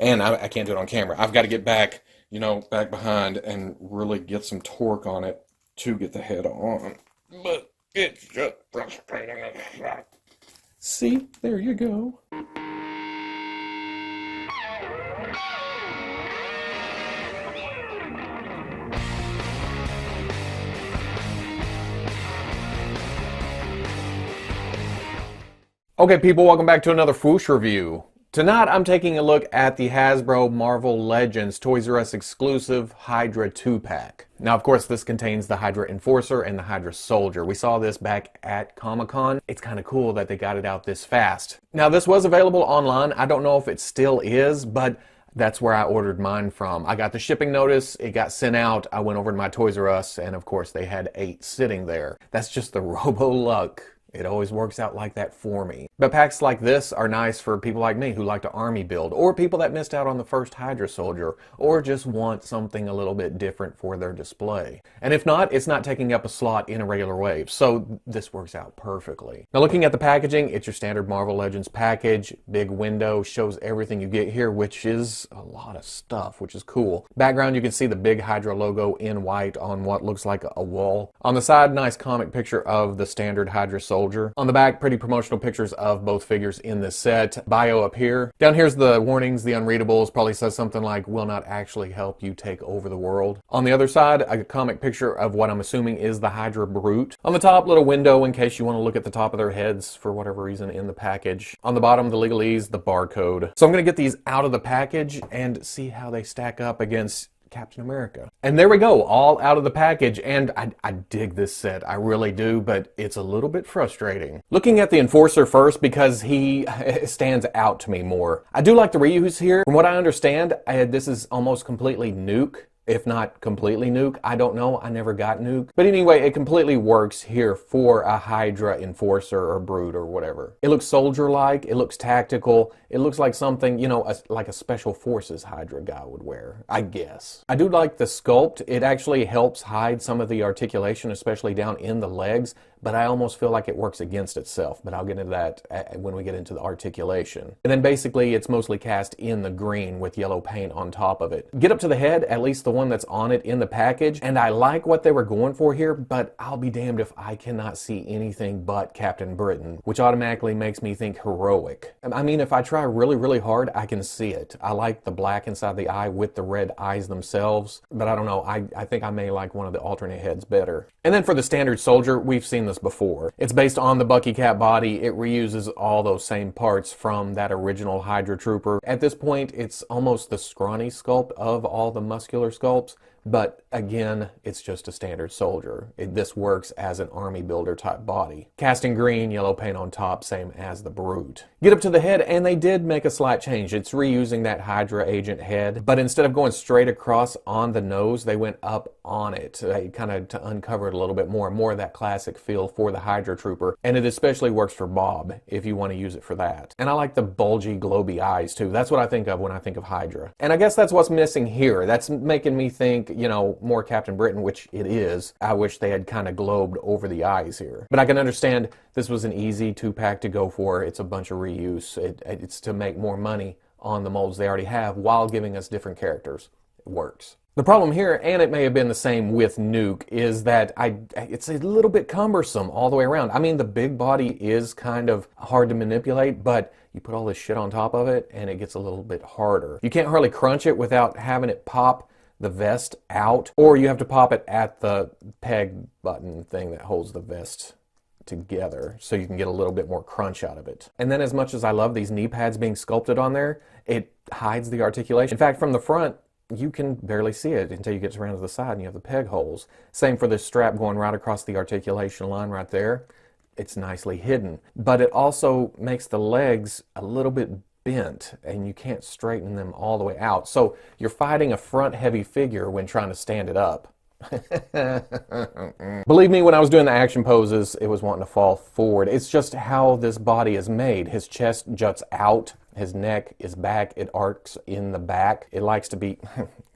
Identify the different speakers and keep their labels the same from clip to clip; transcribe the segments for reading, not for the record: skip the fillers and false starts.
Speaker 1: And I can't do it on camera. I've got to get back, you know, back behind and really get some torque on it to get the head on. But it's just frustrating. See, there you go. Okay, people, welcome back to another Fwoosh review. Tonight, I'm taking a look at the Hasbro Marvel Legends Toys R Us exclusive Hydra 2-pack. Now, of course, this contains the Hydra Enforcer and the Hydra Soldier. We saw this back at Comic-Con. It's kind of cool that they got it out this fast. Now, this was available online. I don't know if it still is, but that's where I ordered mine from. I got the shipping notice, it got sent out, I went over to my Toys R Us, and of course, they had 8 sitting there. That's just the robo-luck. It always works out like that for me. But packs like this are nice for people like me who like to army build, or people that missed out on the first Hydra Soldier, or just want something a little bit different for their display. And if not, it's not taking up a slot in a regular wave, so this works out perfectly. Now looking at the packaging, it's your standard Marvel Legends package. Big window, shows everything you get here, which is a lot of stuff, which is cool. Background, you can see the big Hydra logo in white on what looks like a wall. On the side, nice comic picture of the standard Hydra Soldier. On the back, pretty promotional pictures of both figures in this set. Bio up here. Down here's the warnings, the unreadables. Probably says something like, will not actually help you take over the world. On the other side, a comic picture of what I'm assuming is the Hydra Brute. On the top, little window in case you want to look at the top of their heads for whatever reason in the package. On the bottom, the legalese, the barcode. So I'm going to get these out of the package and see how they stack up against Captain America. And there we go, all out of the package, and I dig this set, I really do, but it's a little bit frustrating. Looking at the Enforcer first, because he stands out to me more. I do like the reuse here. From what I understand, this is almost completely nuke. If not completely nuke, I don't know, I never got nuke. But anyway, it completely works here for a Hydra Enforcer or Brute or whatever. It looks soldier-like, it looks tactical, it looks like something, you know, like a Special Forces Hydra guy would wear, I guess. I do like the sculpt. It actually helps hide some of the articulation, especially down in the legs, but I almost feel like it works against itself, but I'll get into that when we get into the articulation. And then basically it's mostly cast in the green with yellow paint on top of it. Get up to the head, at least the one that's on it in the package, and I like what they were going for here, but I'll be damned if I cannot see anything but Captain Britain, which automatically makes me think heroic. I mean, if I try really, really hard, I can see it. I like the black inside the eye with the red eyes themselves, but I don't know, I think I may like one of the alternate heads better. And then for the standard soldier, we've seen this before. It's based on the Bucky Cap body. It reuses all those same parts from that original Hydra Trooper. At this point, it's almost the scrawny sculpt of all the muscular sculpts, but again, it's just a standard soldier. This works as an army builder type body. Cast in green, yellow paint on top, same as the Brute. Get up to the head, and they did make a slight change. It's reusing that Hydra agent head, but instead of going straight across on the nose, they went up on it, kind of to uncover it a little bit more of that classic feel for the Hydra Trooper, and it especially works for Bob, if you want to use it for that. And I like the bulgy, globy eyes, too. That's what I think of when I think of Hydra. And I guess that's what's missing here. That's making me think, you know, more Captain Britain, which it is. I wish they had kind of globed over the eyes here. But I can understand this was an easy 2-pack to go for. It's a bunch of reuse. It's to make more money on the molds they already have while giving us different characters. It works. The problem here, and it may have been the same with Nuke, is that it's a little bit cumbersome all the way around. I mean, the big body is kind of hard to manipulate, but you put all this shit on top of it, and it gets a little bit harder. You can't hardly crunch it without having it pop the vest out, or you have to pop it at the peg button thing that holds the vest together so you can get a little bit more crunch out of it. And then as much as I love these knee pads being sculpted on there, it hides the articulation. In fact, from the front, you can barely see it until you get around to the side and you have the peg holes. Same for this strap going right across the articulation line right there. It's nicely hidden. But it also makes the legs a little bit bent and you can't straighten them all the way out. So you're fighting a front heavy figure when trying to stand it up. Believe me, when I was doing the action poses, it was wanting to fall forward. It's just how this body is made. His chest juts out, his neck is back, it arcs in the back. It likes to be,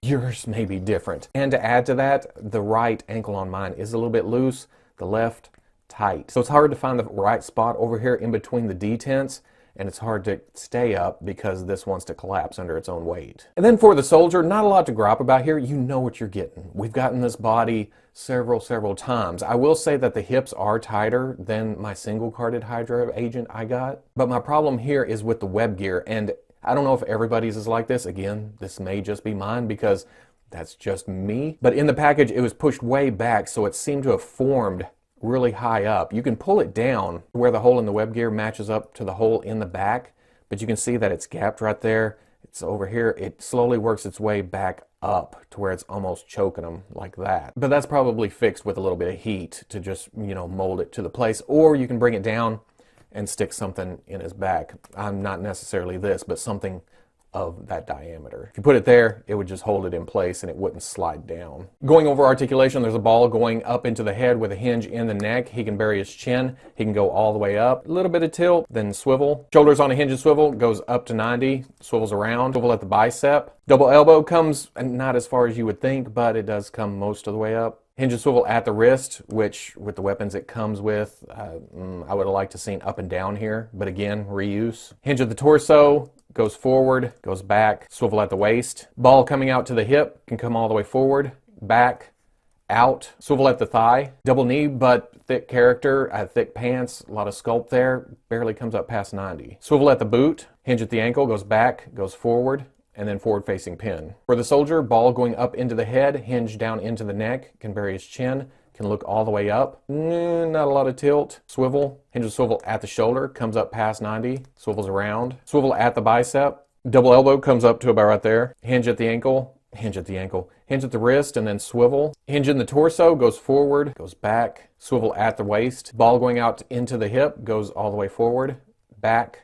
Speaker 1: yours may be different. And to add to that, the right ankle on mine is a little bit loose, the left tight. So it's hard to find the right spot over here in between the detents. and it's hard to stay up because this wants to collapse under its own weight. And then for the soldier, not a lot to gripe about here. You know what you're getting. We've gotten this body several times. I will say that the hips are tighter than my single-carded Hydra agent I got, but my problem here is with the web gear, and I don't know if everybody's is like this. Again, this may just be mine because that's just me. But in the package, it was pushed way back, so it seemed to have formed really high up. You can pull it down where the hole in the web gear matches up to the hole in the back, but you can see that it's gapped right there. It's over here. It slowly works its way back up to where it's almost choking them like that. But that's probably fixed with a little bit of heat to just, mold it to the place. Or you can bring it down and stick something in his back. I'm not necessarily this, but something of that diameter. If you put it there, it would just hold it in place and it wouldn't slide down. Going over articulation, there's a ball going up into the head with a hinge in the neck. He can bury his chin. He can go all the way up. A little bit of tilt, then swivel. Shoulders on a hinge and swivel, goes up to 90, swivels around. Swivel at the bicep. Double elbow comes not as far as you would think, but it does come most of the way up. Hinge and swivel at the wrist, which with the weapons it comes with, I would have liked to seen up and down here, but again, reuse. Hinge at the torso, goes forward, goes back, swivel at the waist. Ball coming out to the hip, can come all the way forward, back, out, swivel at the thigh. Double knee, but thick character, thick pants, a lot of sculpt there, barely comes up past 90. Swivel at the boot, hinge at the ankle, goes back, goes forward, and then forward facing pin. For the soldier, ball going up into the head, hinge down into the neck, can bury his chin, can look all the way up. Not a lot of tilt. Swivel, hinge and swivel at the shoulder, comes up past 90, swivels around. Swivel at the bicep, double elbow comes up to about right there. Hinge at the ankle, hinge at the ankle, hinge at the wrist, and then swivel. Hinge in the torso, goes forward, goes back. Swivel at the waist. Ball going out into the hip, goes all the way forward, back,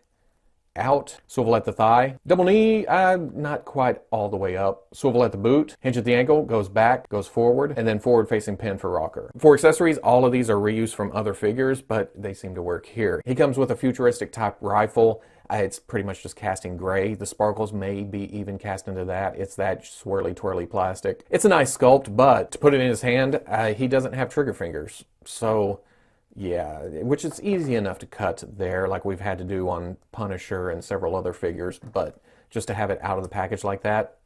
Speaker 1: out, swivel at the thigh. Double knee, not quite all the way up. Swivel at the boot, hinge at the ankle, goes back, goes forward, and then forward facing pin for rocker. For accessories, all of these are reused from other figures, but they seem to work here. He comes with a futuristic type rifle. It's pretty much just casting gray. The sparkles may be even cast into that. It's that swirly twirly plastic. It's a nice sculpt, but to put it in his hand, he doesn't have trigger fingers. So yeah, which is easy enough to cut there like we've had to do on Punisher and several other figures, but just to have it out of the package like that,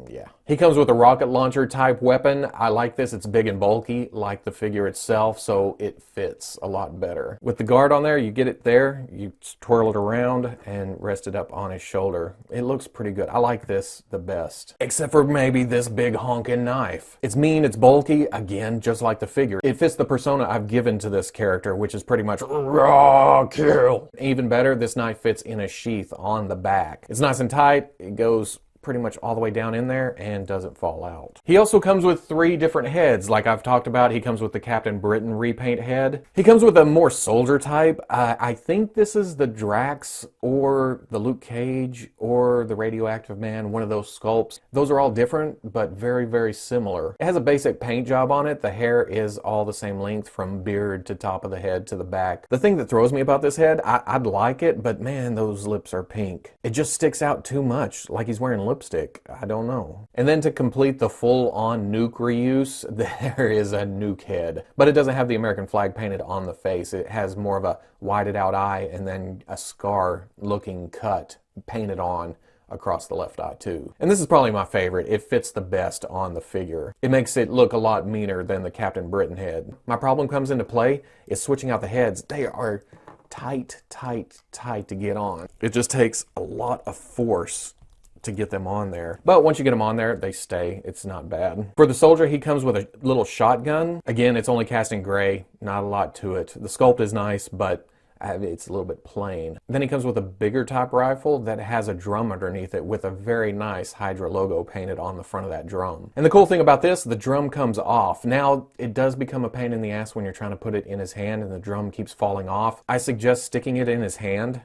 Speaker 1: yeah. He comes with a rocket launcher type weapon. I like this. It's big and bulky like the figure itself, so it fits a lot better. With the guard on there, you get it there, you twirl it around and rest it up on his shoulder. It looks pretty good. I like this the best, except for maybe this big honking knife. It's mean, it's bulky, again, just like the figure. It fits the persona I've given to this character, which is pretty much raw kill. Even better, this knife fits in a sheath on the back. It's nice and tight. It goes pretty much all the way down in there and doesn't fall out. He also comes with 3 different heads. Like I've talked about, he comes with the Captain Britain repaint head. He comes with a more soldier type. I think this is the Drax or the Luke Cage or the Radioactive Man, one of those sculpts. Those are all different, but very similar. It has a basic paint job on it. The hair is all the same length from beard to top of the head to the back. The thing that throws me about this head, I'd like it, but man, those lips are pink. It just sticks out too much, like he's wearing lipstick. I don't know. And then to complete the full-on nuke reuse, there is a nuke head. But it doesn't have the American flag painted on the face. It has more of a whited out eye and then a scar-looking cut painted on across the left eye too. And this is probably my favorite. It fits the best on the figure. It makes it look a lot meaner than the Captain Britain head. My problem comes into play is switching out the heads. They are tight to get on. It just takes a lot of force to get them on there. But once you get them on there, they stay. It's not bad. For the soldier, he comes with a little shotgun. Again, it's only cast in gray. Not a lot to it. The sculpt is nice, but it's a little bit plain. Then he comes with a bigger type rifle that has a drum underneath it with a very nice Hydra logo painted on the front of that drum. And the cool thing about this, the drum comes off. Now, it does become a pain in the ass when you're trying to put it in his hand and the drum keeps falling off. I suggest sticking it in his hand.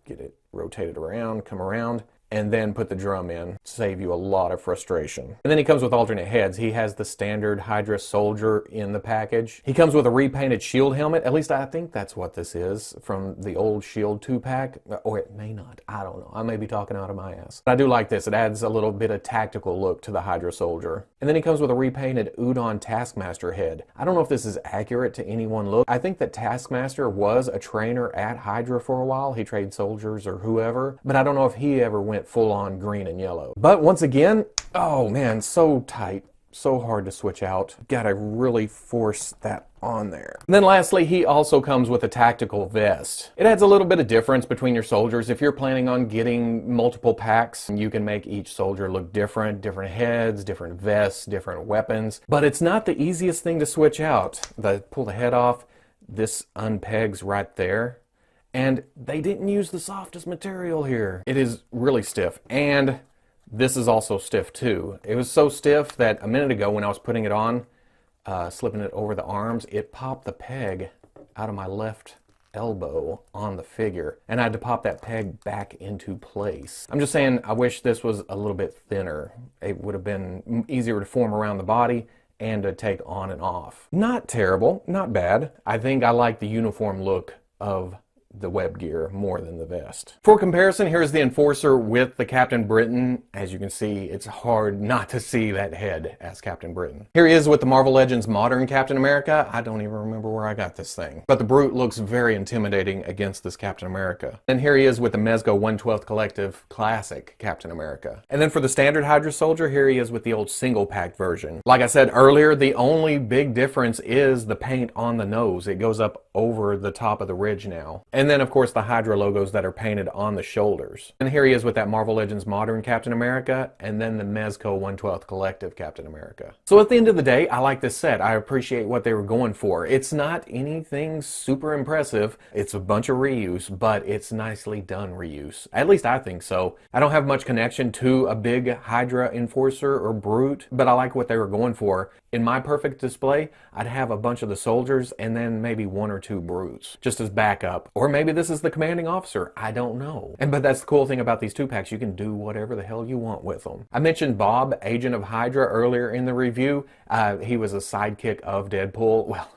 Speaker 1: Get it rotated around, come around, and then put the drum in. Save you a lot of frustration. And then he comes with alternate heads. He has the standard Hydra soldier in the package. He comes with a repainted shield helmet. At least I think that's what this is from the old Shield 2-pack. Or it may not. I don't know. I may be talking out of my ass. But I do like this. It adds a little bit of tactical look to the Hydra soldier. And then he comes with a repainted Udon Taskmaster head. I don't know if this is accurate to any one look. I think that Taskmaster was a trainer at Hydra for a while. He trained soldiers or whoever, but I don't know if he ever went full on green and yellow. But once again, oh man, so tight. So hard to switch out. Gotta really force that on there. And then lastly, he also comes with a tactical vest. It adds a little bit of difference between your soldiers. If you're planning on getting multiple packs, you can make each soldier look different, different heads, different vests, different weapons. But it's not the easiest thing to switch out. Pull the head off, this unpegs right there. And they didn't use the softest material here. It is really stiff. And this is also stiff too. It was so stiff that a minute ago when I was putting it on, slipping it over the arms, it popped the peg out of my left elbow on the figure, and I had to pop that peg back into place. I'm just saying, I wish this was a little bit thinner. It would have been easier to form around the body and to take on and off. Not terrible, not bad. I think I like the uniform look of the web gear more than the vest. For comparison, here's the Enforcer with the Captain Britain. As you can see, it's hard not to see that head as Captain Britain. Here he is with the Marvel Legends Modern Captain America. I don't even remember where I got this thing. But the Brute looks very intimidating against this Captain America. And here he is with the Mezco 1/12 Collective Classic Captain America. And then for the standard Hydra soldier, here he is with the old single pack version. Like I said earlier, the only big difference is the paint on the nose. It goes up over the top of the ridge now. And then, of course, the Hydra logos that are painted on the shoulders. And here he is with that Marvel Legends Modern Captain America, and then the Mezco 1/12 Collective Captain America. So at the end of the day, I like this set. I appreciate what they were going for. It's not anything super impressive. It's a bunch of reuse, but it's nicely done reuse. At least I think so. I don't have much connection to a big Hydra Enforcer or Brute, but I like what they were going for. In my perfect display, I'd have a bunch of the soldiers and then maybe one or two Brutes, just as backup. Or maybe this is the commanding officer. I don't know. But that's the cool thing about these 2-packs. You can do whatever the hell you want with them. I mentioned Bob, Agent of Hydra, earlier in the review. He was a sidekick of Deadpool. Well,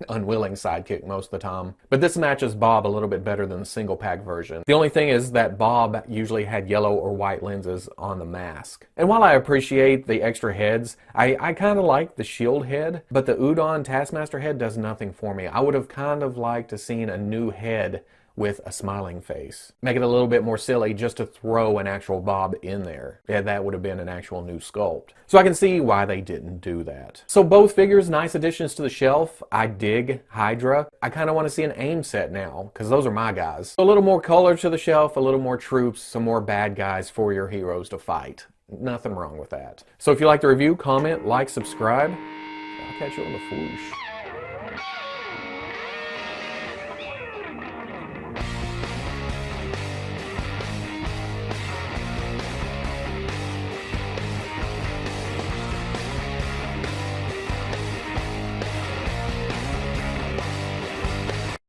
Speaker 1: unwilling sidekick most of the time. But this matches Bob a little bit better than the single pack version. The only thing is that Bob usually had yellow or white lenses on the mask. And while I appreciate the extra heads, I kind of like the shield head, but the Udon Taskmaster head does nothing for me. I would have kind of liked to seen a new head with a smiling face. Make it a little bit more silly just to throw an actual Bob in there. Yeah, that would have been an actual new sculpt. So I can see why they didn't do that. So both figures, nice additions to the shelf. I dig Hydra. I kind of want to see an A.I.M set now, because those are my guys. So a little more color to the shelf, a little more troops, some more bad guys for your heroes to fight. Nothing wrong with that. So if you like the review, comment, like, subscribe. I'll catch you on the Fwoosh.